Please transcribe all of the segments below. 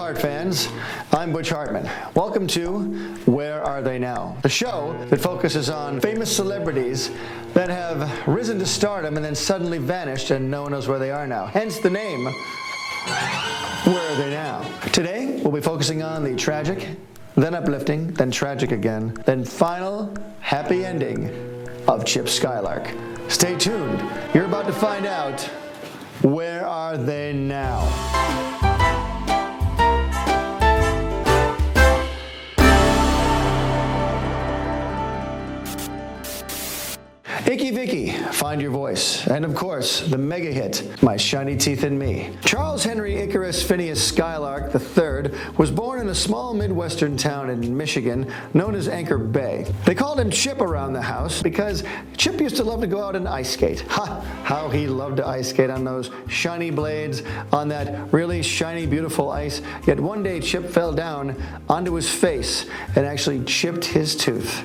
Heart fans, I'm Butch Hartman. Welcome to Where Are They Now? The show that focuses on famous celebrities that have risen to stardom and then suddenly vanished and no one knows where they are now. Hence the name, Where Are They Now? Today, we'll be focusing on the tragic, then uplifting, then tragic again, then final happy ending of Chip Skylark. Stay tuned. You're about to find out, where are they now? Icky Vicky, Find Your Voice, and of course, the mega hit, My Shiny Teeth and Me. Charles Henry Icarus Phineas Skylark III was born in a small Midwestern town in Michigan known as Anchor Bay. They called him Chip around the house because Chip used to love to go out and ice skate. Ha! How he loved to ice skate on those shiny blades, on that really shiny, beautiful ice. Yet one day Chip fell down onto his face and actually chipped his tooth.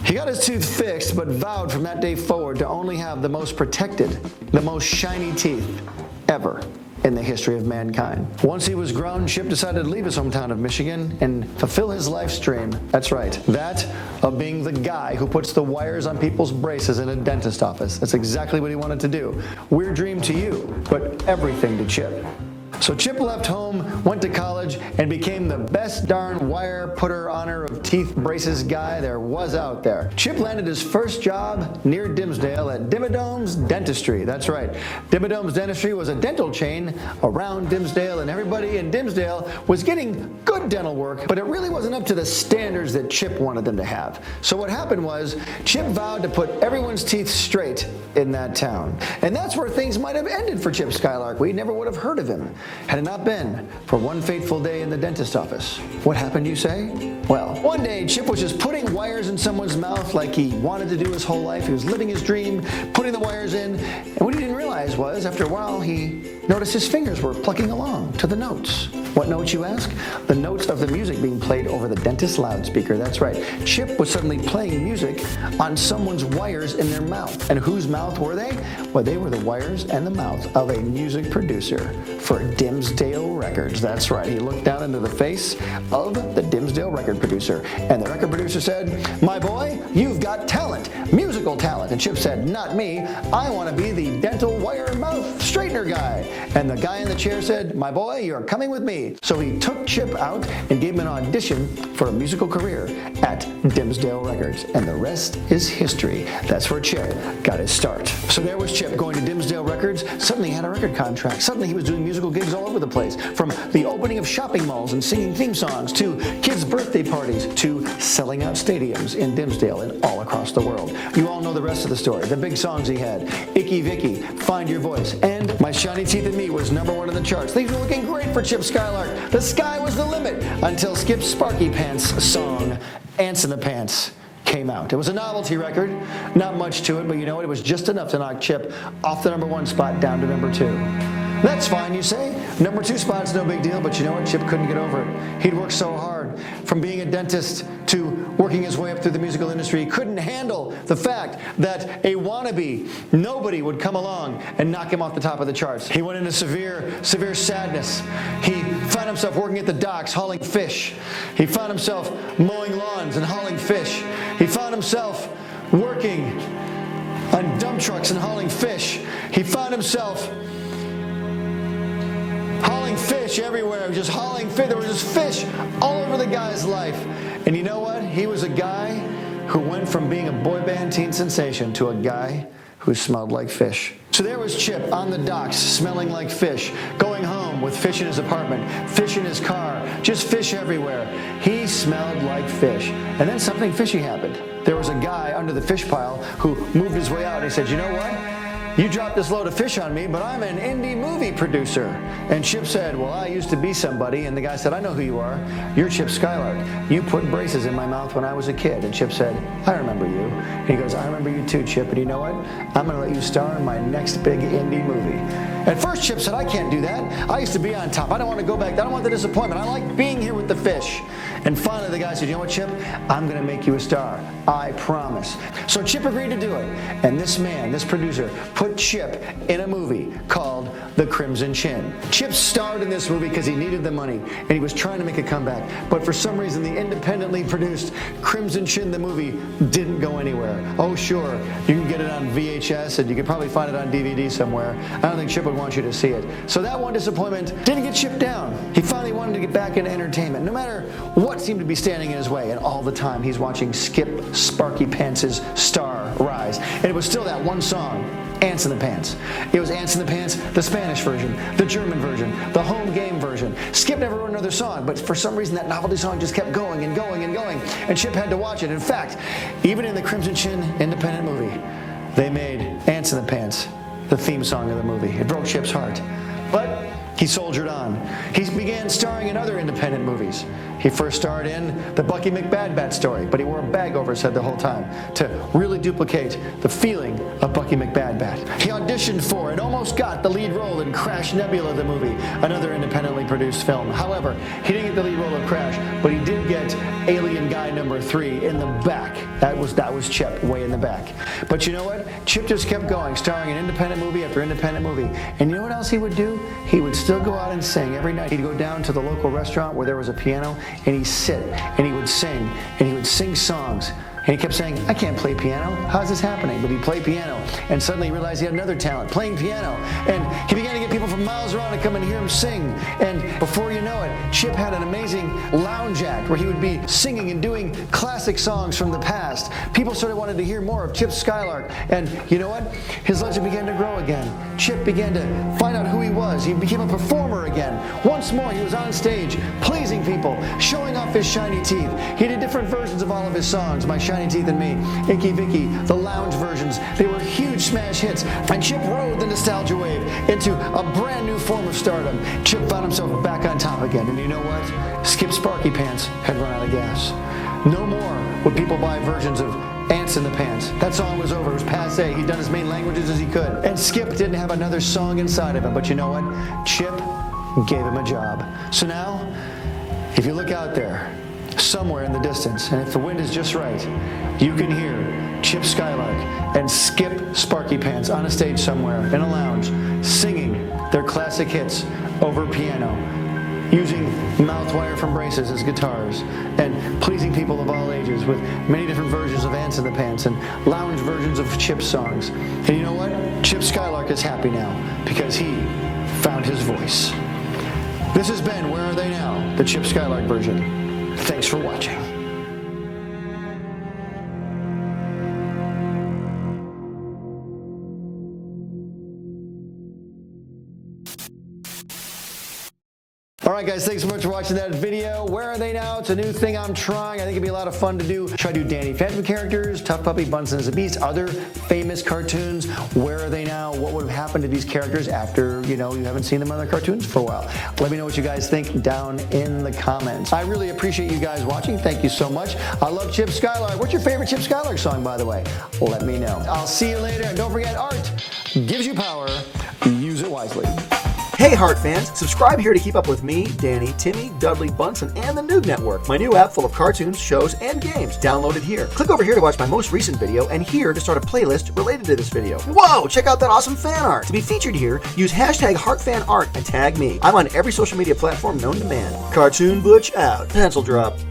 He got his tooth fixed, but vowed from that day forward to only have the most protected, the most shiny teeth ever in the history of mankind. Once he was grown, Chip decided to leave his hometown of Michigan and fulfill his life's dream. That's right, that of being the guy who puts the wires on people's braces in a dentist office. That's exactly what he wanted to do. Weird dream to you, but everything to Chip. So Chip left home, went to college, and became the best darn wire putter honor of teeth braces guy there was out there. Chip landed his first job near Dimsdale at Dimmadome's Dentistry. That's right. Dimmadome's Dentistry was a dental chain around Dimsdale, and everybody in Dimsdale was getting good dental work, but it really wasn't up to the standards that Chip wanted them to have. So what happened was, Chip vowed to put everyone's teeth straight in that town. And that's where things might have ended for Chip Skylark. We never would have heard of him had it not been for one fateful day in the dentist office. What happened, you say? Well, one day Chip was just putting wires in someone's mouth like he wanted to do his whole life. He was living his dream, putting the wires in, and what he didn't realize was, after a while, he noticed his fingers were plucking along to the notes. What notes, you ask? The notes of the music being played over the dentist's loudspeaker. That's right. Chip was suddenly playing music on someone's wires in their mouth. And whose mouth were they? Well, they were the wires and the mouth of a music producer for Dimsdale Records. That's right. He looked down into the face of the Dimsdale record producer. And the record producer said, "My boy, you've got talent, musical talent." And Chip said, "Not me. I want to be the dental wire mouth straightener guy." And the guy in the chair said, "My boy, you're coming with me." So he took Chip out and gave him an audition for a musical career at Dimsdale Records. And the rest is history. That's where Chip got his start. So there was Chip going to Dimsdale Records. Suddenly he had a record contract. Suddenly he was doing musical gigs all over the place. From the opening of shopping malls and singing theme songs, to kids' birthday parties, to selling out stadiums in Dimsdale and all across the world. You all know the rest of the story. The big songs he had. Icky Vicky, Find Your Voice, and My Shiny Teeth and Me was #1 in the charts. Things were looking great for Chip Skylark. The sky was the limit until Skip Sparky Pants' song, Ants in the Pants, came out. It was a novelty record, not much to it, but you know what? It was just enough to knock Chip off the #1 spot down to #2. That's fine, you say. #2 spot's no big deal, but you know what? Chip couldn't get over it. He'd worked so hard, from being a dentist to working his way up through the musical industry. He couldn't handle the fact that a wannabe nobody would come along and knock him off the top of the charts. He went into severe sadness. He found himself working at the docks hauling fish. He found himself mowing lawns and hauling fish. He found himself working on dump trucks and hauling fish. He found himself hauling fish everywhere, just hauling fish. There was just fish all over the guy's life. And you know what? He was a guy who went from being a boy band teen sensation to a guy who smelled like fish. So there was Chip on the docks, smelling like fish, going home with fish in his apartment, fish in his car, just fish everywhere. He smelled like fish. And then something fishy happened. There was a guy under the fish pile who moved his way out and he said, "You know what? You dropped this load of fish on me, but I'm an indie movie producer." And Chip said, "Well, I used to be somebody." And the guy said, "I know who you are. You're Chip Skylark. You put braces in my mouth when I was a kid." And Chip said, "I remember you." And he goes, "I remember you too, Chip. And you know what? I'm going to let you star in my next big indie movie." At first, Chip said, "I can't do that. I used to be on top. I don't want to go back. I don't want the disappointment. I like being here with the fish." And finally, the guy said, "You know what, Chip? I'm going to make you a star. I promise." So Chip agreed to do it. And this man, this producer, put put Chip in a movie called The Crimson Chin. Chip starred in this movie because he needed the money and he was trying to make a comeback. But for some reason, the independently produced Crimson Chin, the movie, didn't go anywhere. Oh, sure, you can get it on VHS and you can probably find it on DVD somewhere. I don't think Chip would want you to see it. So that one disappointment didn't get Chip down. He finally wanted to get back into entertainment, no matter what seemed to be standing in his way. And all the time, he's watching Skip Sparky Pants' star rise. And it was still that one song, Ants in the Pants. It was Ants in the Pants, the Spanish version, the German version, the home game version. Skip never wrote another song, but for some reason that novelty song just kept going and going and going, and Chip had to watch it. In fact, even in the Crimson Chin independent movie, they made Ants in the Pants the theme song of the movie. It broke Chip's heart. But he soldiered on. He began starring in other independent movies. He first starred in the Bucky McBadbat story, but he wore a bag over his head the whole time to really duplicate the feeling of Bucky McBadbat. He auditioned for and almost got the lead role in Crash Nebula, the movie, another independently produced film. However, he didn't get the lead role of Crash, but he did get Alien Guy number 3 in the back. That was Chip, way in the back. But you know what? Chip just kept going, starring in independent movie after independent movie. And you know what else he would do? He would still go out and sing every night. He'd go down to the local restaurant where there was a piano, and he'd sit and he would sing, and he would sing songs. And he kept saying, I can't play piano. How's this happening? But he'd play piano, and suddenly he realized he had another talent, playing piano. And he began to get people from miles around to come and hear him sing. And before you know it, Chip had an amazing lounge act where he would be singing and doing classic songs from the past. People started wanting to hear more of Chip Skylark. And you know what? His legend began to grow again. Chip began to find out who he was. He became a performer again. Once more, he was on stage, pleasing people, showing off his shiny teeth. He did different versions of all of his songs. My Shiny Teeth and Me, Icky Vicky, the lounge versions. They were huge smash hits, and Chip rode the nostalgia wave into a brand new form of stardom. Chip found himself back on top again, and you know what? Skip Sparky Pants had run out of gas. No more would people buy versions of Ants in the Pants. That song was over. It was passé. He'd done as many languages as he could. And Skip didn't have another song inside of him. But you know what? Chip gave him a job. So now, if you look out there, somewhere in the distance, and if the wind is just right, you can hear Chip Skylark and Skip Sparky Pants on a stage somewhere in a lounge singing their classic hits over piano, using mouth wire from braces as guitars, and pleasing people of all ages with many different versions of Ants in the Pants and lounge versions of Chip songs. And you know what? Chip Skylark is happy now because he found his voice. This has been Where Are They Now? The Chip Skylark version. Thanks for watching. Alright guys, thanks so much for watching that video. Where Are They Now? It's a new thing I'm trying. I think it'd be a lot of fun to do. Try to do Danny Phantom characters, TUFF Puppy, Bunsen as a Beast, other famous cartoons. Where are they now? What would have happened to these characters after, you haven't seen them on their cartoons for a while? Let me know what you guys think down in the comments. I really appreciate you guys watching. Thank you so much. I love Chip Skylark. What's your favorite Chip Skylark song, by the way? Let me know. I'll see you later. And don't forget, art gives you power. Use it wisely. Hey Heart fans, subscribe here to keep up with me, Danny, Timmy, Dudley, Bunsen, and the NOOG Network, my new app full of cartoons, shows, and games. Download it here. Click over here to watch my most recent video, and here to start a playlist related to this video. Whoa, check out that awesome fan art. To be featured here, use hashtag HeartFanArt and tag me. I'm on every social media platform known to man. Cartoon Butch out. Pencil drop.